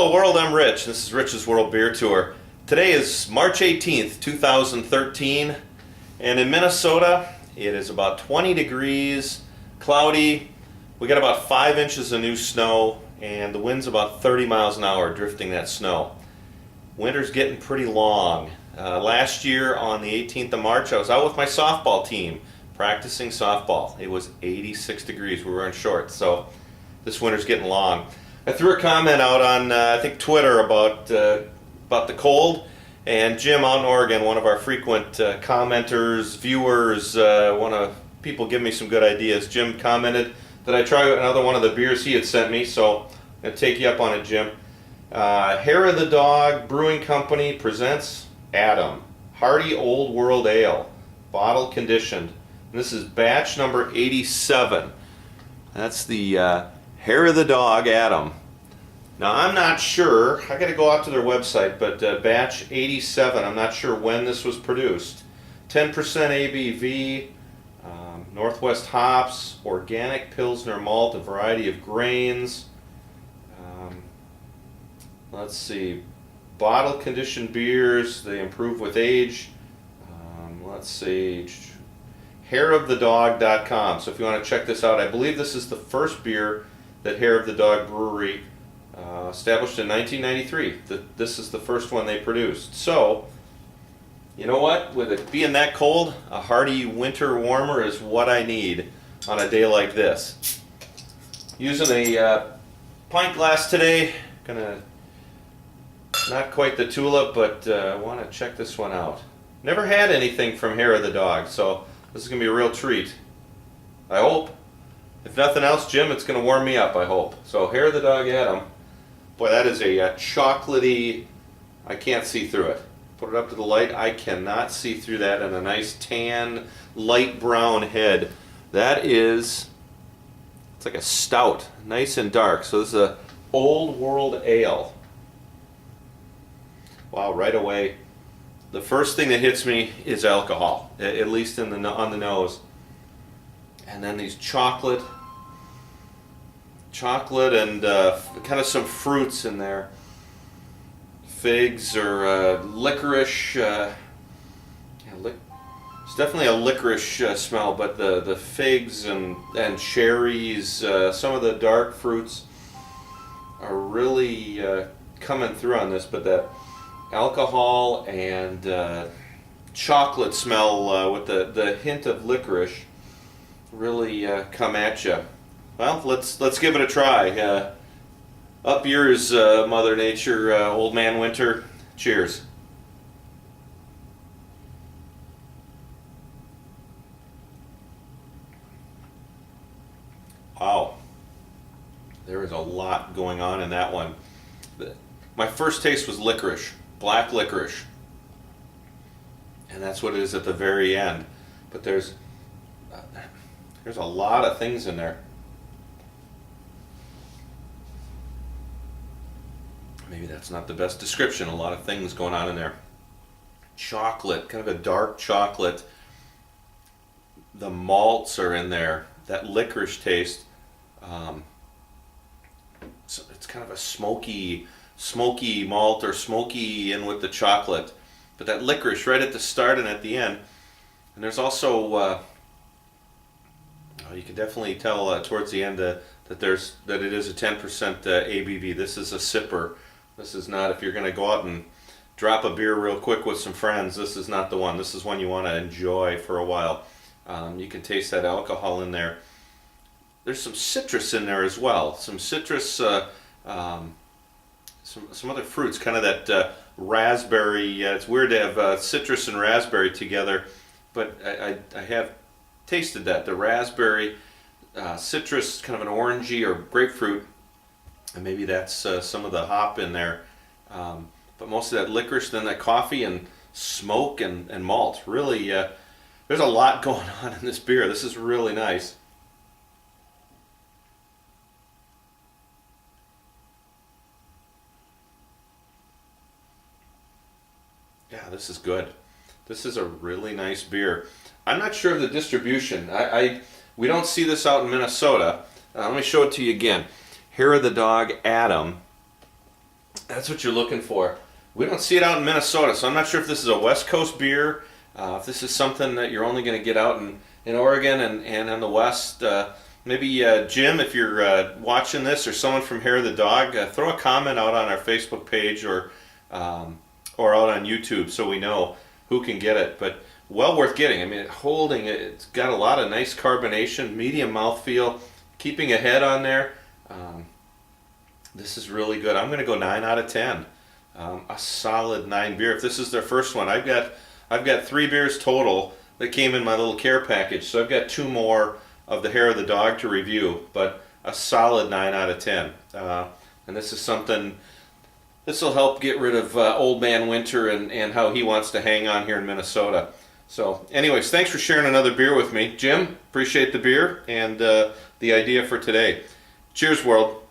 Hello world, I'm Rich. This is Rich's World Beer Tour. Today is March 18th, 2013, and in Minnesota it is about 20 degrees, cloudy. We got about 5 inches of new snow, and the wind's about 30 miles an hour drifting that snow. Winter's getting pretty long. Last year on the 18th of March I was out with my softball team practicing softball. It was 86 degrees. We were in shorts, so this winter's getting long. I threw a comment out on I think Twitter about the cold, and Jim out in Oregon, one of our frequent commenters, viewers, one of people give me some good ideas. Jim commented that I try another one of the beers he had sent me, so I'm going to take you up on it, Jim. Hair of the Dog Brewing Company presents Adam Hearty Old World Ale, bottle conditioned. And this is batch number 87. That's the Hair of the Dog Adam. Now I'm not sure, I got to go out to their website, but batch 87, I'm not sure when this was produced. 10% ABV, Northwest hops, organic Pilsner malt, a variety of grains. Let's see, bottle conditioned beers, they improve with age. Let's see, hairofthedog.com. So if you want to check this out, I believe this is the first beer that Hair of the Dog Brewery established in 1993. This is the first one they produced. So, you know what? With it being that cold, a hearty winter warmer is what I need on a day like this. Using a pint glass today. Gonna not quite the tulip, but I want to check this one out. Never had anything from Hair of the Dog, so this is gonna be a real treat. I hope. If nothing else, Jim, it's going to warm me up, I hope. So, Hair of the Dog Adam. Boy, that is a chocolatey, I can't see through it. Put it up to the light, I cannot see through that, and a nice tan, light brown head. That is, it's like a stout, nice and dark. So this is a Old World Ale. Wow, right away. The first thing that hits me is alcohol, at least on the nose. And then these chocolate and kind of some fruits in there. Figs or licorice. It's definitely a licorice smell, but the figs and cherries, some of the dark fruits are really coming through on this, but that alcohol and chocolate smell with the hint of licorice really come at you. Well, let's give it a try. Up yours, Mother Nature, Old Man Winter. Cheers. Wow, there is a lot going on in that one. My first taste was licorice, black licorice, and that's what it is at the very end. But there's a lot of things in there. Maybe that's not the best description. A lot of things going on in there. Chocolate, kind of a dark chocolate. The malts are in there. That licorice taste. So it's kind of a smoky malt or smoky in with the chocolate. But that licorice right at the start and at the end. And there's also you can definitely tell towards the end that it is a 10% ABV. This is a sipper. This is not, if you're going to go out and drop a beer real quick with some friends, this is not the one. This is one you want to enjoy for a while. You can taste that alcohol in there. There's some citrus in there as well. Some citrus, some other fruits, kind of that raspberry. It's weird to have citrus and raspberry together, but I have tasted that. The raspberry, citrus, kind of an orangey or grapefruit, and maybe that's some of the hop in there. But most of that licorice, then that coffee and smoke and malt. Really, there's a lot going on in this beer. This is really nice. Yeah, this is good. This is a really nice beer. I'm not sure of the distribution. We don't see this out in Minnesota. Let me show it to you again. Hair of the Dog Adam. That's what you're looking for. We don't see it out in Minnesota, so I'm not sure if this is a West Coast beer, if this is something that you're only going to get out in Oregon and in the West. Maybe Jim, if you're watching this, or someone from Hair of the Dog, throw a comment out on our Facebook page or out on YouTube so we know who can get it. But well worth getting. I mean, it's got a lot of nice carbonation, medium mouthfeel, keeping a head on there. This is really good. I'm going to go 9 out of 10. A solid 9 beer. If this is their first one, I've got 3 beers total that came in my little care package. So I've got 2 more of the Hair of the Dog to review, but a solid 9 out of 10. And this is something, this will help get rid of Old Man Winter and how he wants to hang on here in Minnesota. So anyways, thanks for sharing another beer with me. Jim, appreciate the beer and the idea for today. Cheers, world.